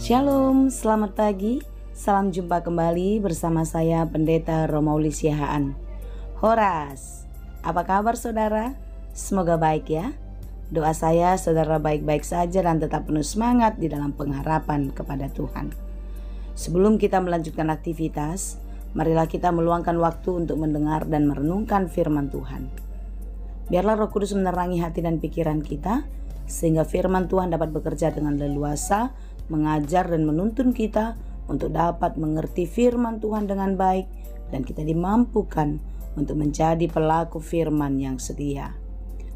Shalom, selamat pagi. Salam jumpa kembali bersama saya Pendeta Romauli Siahaan. Horas, apa kabar saudara? Semoga baik ya. Doa saya saudara baik-baik saja dan tetap penuh semangat di dalam pengharapan kepada Tuhan. Sebelum kita melanjutkan aktivitas, marilah kita meluangkan waktu untuk mendengar dan merenungkan firman Tuhan. Biarlah Roh Kudus menerangi hati dan pikiran kita, sehingga firman Tuhan dapat bekerja dengan leluasa, mengajar dan menuntun kita untuk dapat mengerti firman Tuhan dengan baik, dan kita dimampukan untuk menjadi pelaku firman yang setia.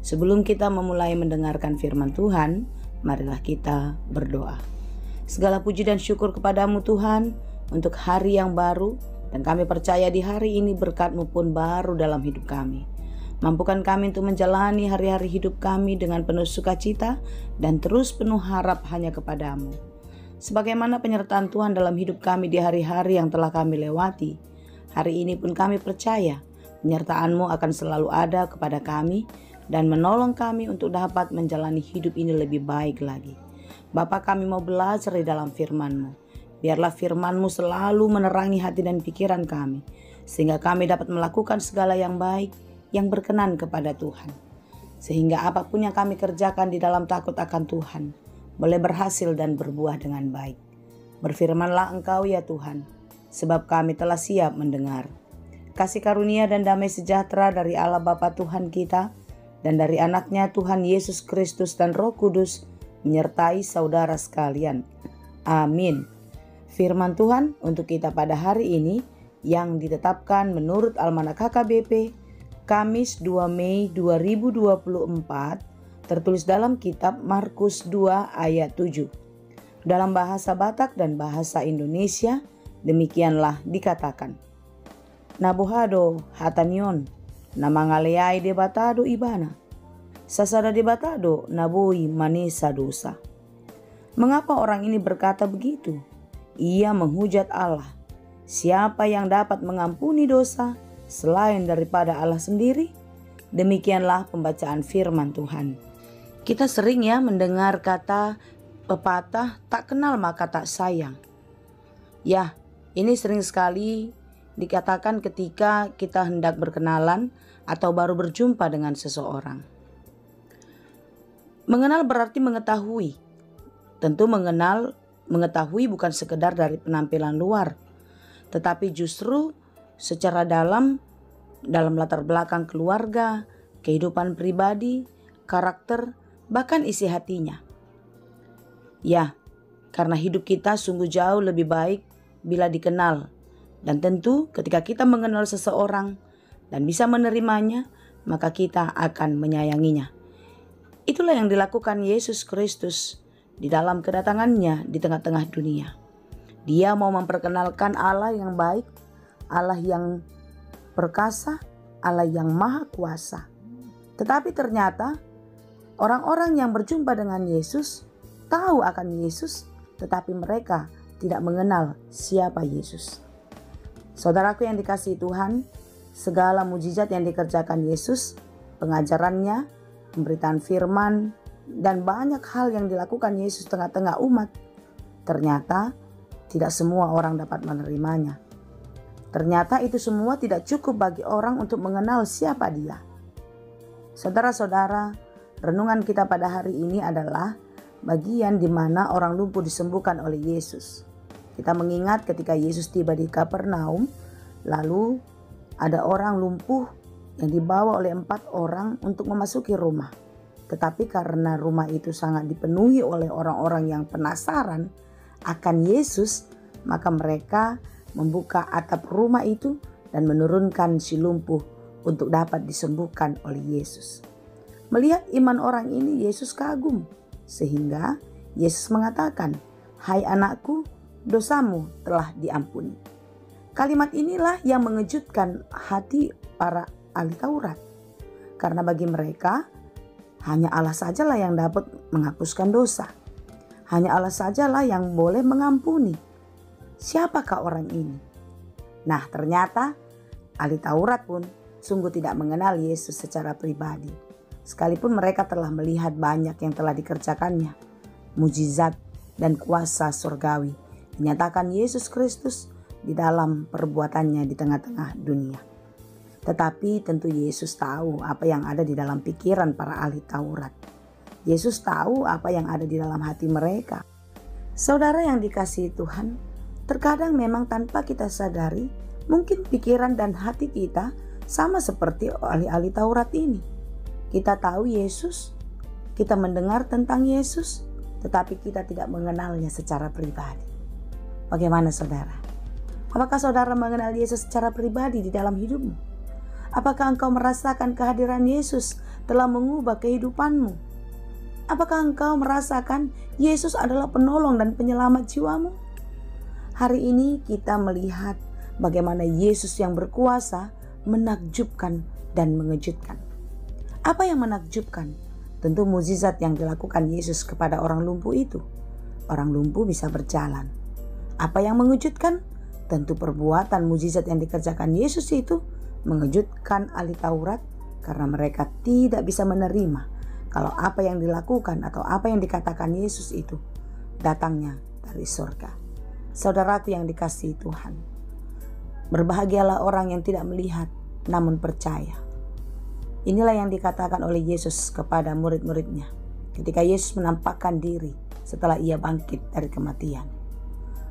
Sebelum kita memulai mendengarkan firman Tuhan, marilah kita berdoa. Segala puji dan syukur kepadamu Tuhan untuk hari yang baru, dan kami percaya di hari ini berkat-Mu pun baru dalam hidup kami. Mampukan kami untuk menjalani hari-hari hidup kami dengan penuh sukacita dan terus penuh harap hanya kepadamu. Sebagaimana penyertaan Tuhan dalam hidup kami di hari-hari yang telah kami lewati, hari ini pun kami percaya penyertaan-Mu akan selalu ada kepada kami dan menolong kami untuk dapat menjalani hidup ini lebih baik lagi. Bapa, kami mau belajar di dalam firman-Mu. Biarlah firman-Mu selalu menerangi hati dan pikiran kami, sehingga kami dapat melakukan segala yang baik, yang berkenan kepada Tuhan. Sehingga apapun yang kami kerjakan di dalam takut akan Tuhan, boleh berhasil dan berbuah dengan baik. Berfirmanlah Engkau ya Tuhan, sebab kami telah siap mendengar. Kasih karunia dan damai sejahtera dari Allah Bapa Tuhan kita, dan dari anaknya Tuhan Yesus Kristus dan Roh Kudus, menyertai saudara sekalian. Amin. Firman Tuhan untuk kita pada hari ini, yang ditetapkan menurut Almanak HKBP, Kamis 2 Mei 2024, tertulis dalam kitab Markus 2 ayat 7. Dalam bahasa Batak dan bahasa Indonesia, demikianlah dikatakan. Nabuhado hatanion, namangaleai debatado ibana. Sasada debatado nabui manesa dosa. Mengapa orang ini berkata begitu? Ia menghujat Allah. Siapa yang dapat mengampuni dosa selain daripada Allah sendiri? Demikianlah pembacaan firman Tuhan. Kita sering ya mendengar kata pepatah, tak kenal maka tak sayang. Ya, ini sering sekali dikatakan ketika kita hendak berkenalan atau baru berjumpa dengan seseorang. Mengenal berarti mengetahui. Tentu mengetahui bukan sekedar dari penampilan luar, tetapi justru secara dalam latar belakang keluarga, kehidupan pribadi, karakter, bahkan isi hatinya. Ya, karena hidup kita sungguh jauh lebih baik bila dikenal. Dan tentu ketika kita mengenal seseorang dan bisa menerimanya, maka kita akan menyayanginya. Itulah yang dilakukan Yesus Kristus di dalam kedatangannya di tengah-tengah dunia. Dia mau memperkenalkan Allah yang baik, Allah yang perkasa, Allah yang maha kuasa. Tetapi ternyata orang-orang yang berjumpa dengan Yesus tahu akan Yesus, tetapi mereka tidak mengenal siapa Yesus. Saudaraku yang dikasihi Tuhan, segala mujizat yang dikerjakan Yesus, pengajarannya, pemberitaan firman, dan banyak hal yang dilakukan Yesus tengah-tengah umat, ternyata tidak semua orang dapat menerimanya. Ternyata itu semua tidak cukup bagi orang untuk mengenal siapa Dia. Saudara-saudara, renungan kita pada hari ini adalah bagian di mana orang lumpuh disembuhkan oleh Yesus. Kita mengingat ketika Yesus tiba di Kapernaum, lalu ada orang lumpuh yang dibawa oleh 4 orang untuk memasuki rumah. Tetapi karena rumah itu sangat dipenuhi oleh orang-orang yang penasaran akan Yesus, maka mereka membuka atap rumah itu dan menurunkan si lumpuh untuk dapat disembuhkan oleh Yesus. Melihat iman orang ini, Yesus kagum, sehingga Yesus mengatakan, "Hai anakku, dosamu telah diampuni." Kalimat inilah yang mengejutkan hati para ahli Taurat, karena bagi mereka hanya Allah sajalah yang dapat menghapuskan dosa. Hanya Allah sajalah yang boleh mengampuni. Siapakah orang ini? Nah, ternyata ahli Taurat pun sungguh tidak mengenal Yesus secara pribadi. Sekalipun mereka telah melihat banyak yang telah dikerjakannya, mujizat dan kuasa surgawi dinyatakan Yesus Kristus di dalam perbuatannya di tengah-tengah dunia. Tetapi tentu Yesus tahu apa yang ada di dalam pikiran para ahli Taurat. Yesus tahu apa yang ada di dalam hati mereka. Saudara yang dikasihi Tuhan, terkadang memang tanpa kita sadari, mungkin pikiran dan hati kita sama seperti ahli-ahli Taurat ini. Kita tahu Yesus, kita mendengar tentang Yesus, tetapi kita tidak mengenalnya secara pribadi. Bagaimana saudara? Apakah saudara mengenal Yesus secara pribadi di dalam hidupmu? Apakah engkau merasakan kehadiran Yesus telah mengubah kehidupanmu? Apakah engkau merasakan Yesus adalah penolong dan penyelamat jiwamu? Hari ini kita melihat bagaimana Yesus yang berkuasa menakjubkan dan mengejutkan. Apa yang menakjubkan? Tentu mukjizat yang dilakukan Yesus kepada orang lumpuh itu. Orang lumpuh bisa berjalan. Apa yang mengejutkan? Tentu perbuatan mukjizat yang dikerjakan Yesus itu mengejutkan ahli Taurat karena mereka tidak bisa menerima kalau apa yang dilakukan atau apa yang dikatakan Yesus itu datangnya dari surga. Saudaraku yang dikasihi Tuhan, berbahagialah orang yang tidak melihat namun percaya. Inilah yang dikatakan oleh Yesus kepada murid-muridnya ketika Yesus menampakkan diri setelah ia bangkit dari kematian.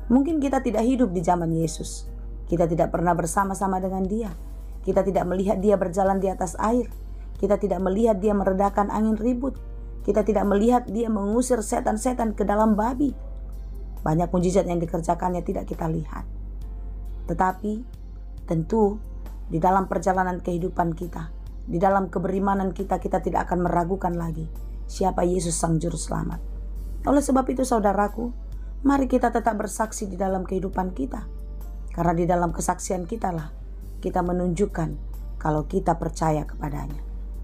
Mungkin kita tidak hidup di zaman Yesus. Kita tidak pernah bersama-sama dengan dia. Kita tidak melihat dia berjalan di atas air. Kita tidak melihat dia meredakan angin ribut. Kita tidak melihat dia mengusir setan-setan ke dalam babi. Banyak mukjizat yang dikerjakannya tidak kita lihat. Tetapi tentu di dalam perjalanan kehidupan kita, di dalam keberimanan kita, kita tidak akan meragukan lagi siapa Yesus Sang Juru Selamat. Oleh sebab itu saudaraku, mari kita tetap bersaksi di dalam kehidupan kita. Karena di dalam kesaksian kita lah kita menunjukkan kalau kita percaya kepadanya.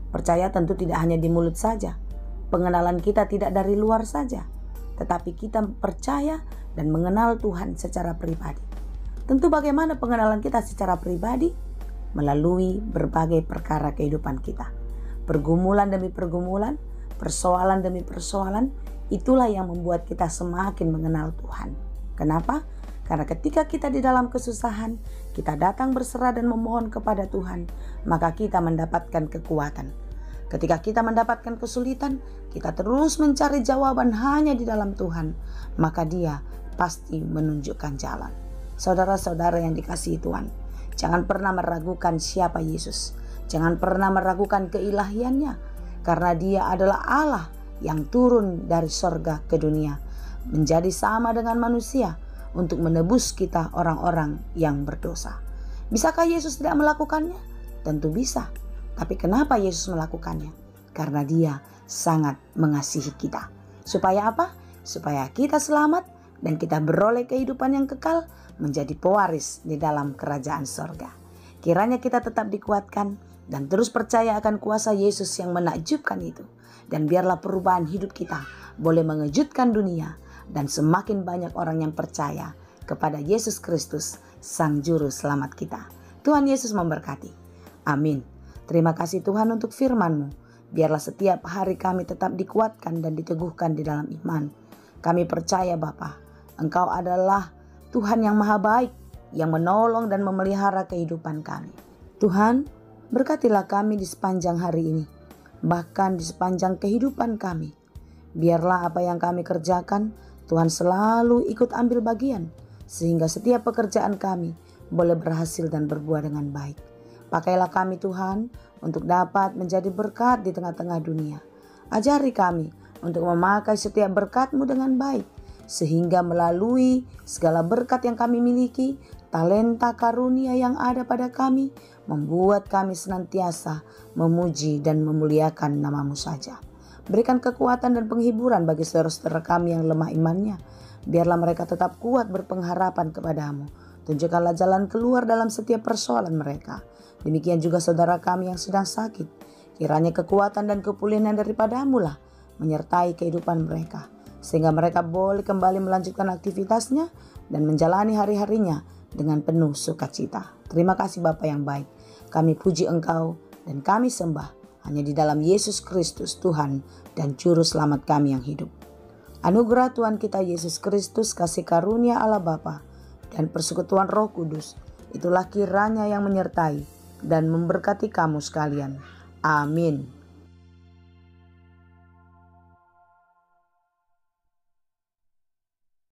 Percaya tentu tidak hanya di mulut saja. Pengenalan kita tidak dari luar saja. Tetapi kita percaya dan mengenal Tuhan secara pribadi. Tentu bagaimana pengenalan kita secara pribadi? Melalui berbagai perkara kehidupan kita. Pergumulan demi pergumulan, persoalan demi persoalan, itulah yang membuat kita semakin mengenal Tuhan. Kenapa? Karena ketika kita di dalam kesusahan, kita datang berserah dan memohon kepada Tuhan, maka kita mendapatkan kekuatan. Ketika kita mendapatkan kesulitan, kita terus mencari jawaban hanya di dalam Tuhan, maka Dia pasti menunjukkan jalan. Saudara-saudara yang dikasihi Tuhan, jangan pernah meragukan siapa Yesus. Jangan pernah meragukan keilahiannya, karena Dia adalah Allah yang turun dari sorga ke dunia, menjadi sama dengan manusia untuk menebus kita orang-orang yang berdosa. Bisakah Yesus tidak melakukannya? Tentu bisa. Tapi kenapa Yesus melakukannya? Karena Dia sangat mengasihi kita. Supaya apa? Supaya kita selamat dan kita beroleh kehidupan yang kekal, menjadi pewaris di dalam kerajaan sorga. Kiranya kita tetap dikuatkan dan terus percaya akan kuasa Yesus yang menakjubkan itu. Dan biarlah perubahan hidup kita boleh mengejutkan dunia, dan semakin banyak orang yang percaya kepada Yesus Kristus, Sang Juru Selamat kita. Tuhan Yesus memberkati. Amin. Terima kasih Tuhan untuk firman-Mu. Biarlah setiap hari kami tetap dikuatkan dan diteguhkan di dalam iman. Kami percaya Bapa, Engkau adalah Tuhan yang maha baik, yang menolong dan memelihara kehidupan kami. Tuhan, berkatilah kami di sepanjang hari ini, bahkan di sepanjang kehidupan kami. Biarlah apa yang kami kerjakan, Tuhan selalu ikut ambil bagian, sehingga setiap pekerjaan kami boleh berhasil dan berbuah dengan baik. Pakailah kami Tuhan untuk dapat menjadi berkat di tengah-tengah dunia. Ajari kami untuk memakai setiap berkat-Mu dengan baik, sehingga melalui segala berkat yang kami miliki, talenta karunia yang ada pada kami, membuat kami senantiasa memuji dan memuliakan nama-Mu saja. Berikan kekuatan dan penghiburan bagi saudara-saudara kami yang lemah imannya. Biarlah mereka tetap kuat berpengharapan kepada-Mu. Tunjukkanlah jalan keluar dalam setiap persoalan mereka. Demikian juga saudara kami yang sedang sakit. Kiranya kekuatan dan kepulihan daripada-Mu lah menyertai kehidupan mereka, sehingga mereka boleh kembali melanjutkan aktivitasnya dan menjalani hari-harinya dengan penuh sukacita. Terima kasih Bapa yang baik. Kami puji Engkau dan kami sembah hanya di dalam Yesus Kristus Tuhan dan Juru Selamat kami yang hidup. Anugerah Tuhan kita Yesus Kristus, kasih karunia Allah Bapa, dan persekutuan Roh Kudus, itulah kiranya yang menyertai dan memberkati kamu sekalian. Amin.